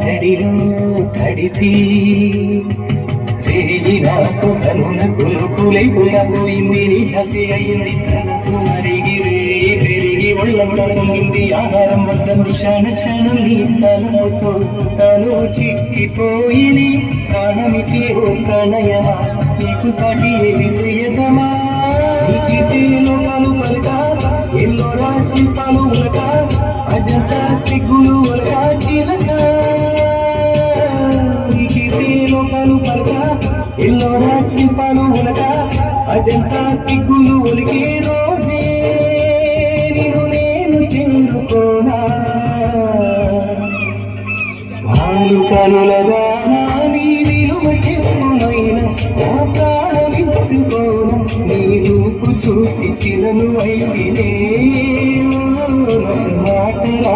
జడిలో తడిసి రేయి నాకు కనున కులుకులైపుగా పోయింది నీ హసి అయింది తనకు మరిగి రేయి పెరిగి ఒళ్ళంతా పొంగింది ఆహారం వద్ద క్షణ క్షణం నీ తనతో తను చిక్కిపోయి ప్రాణమికి ఓ ప్రణయమా నీకు సాటి ఏది ప్రియతమా నీకితే లోకాలు పలక ఎల్లో రాసి పాలు ఉలక అజంతా సిగ్గులు ఉలక చిలక నీకితే లోకాలు పలక ఎల్లో రాసి పాలు ఉలక అజంతా సిగ్గులు ఉలికే రోజే నిన్ను నేను చేరుకోనా పాలు కనులగా నీ విలువ చెప్పునైనా నా ప్రాణమిచ్చుకోనా నీ రూపు చూసి చిలను అయినే మాటరా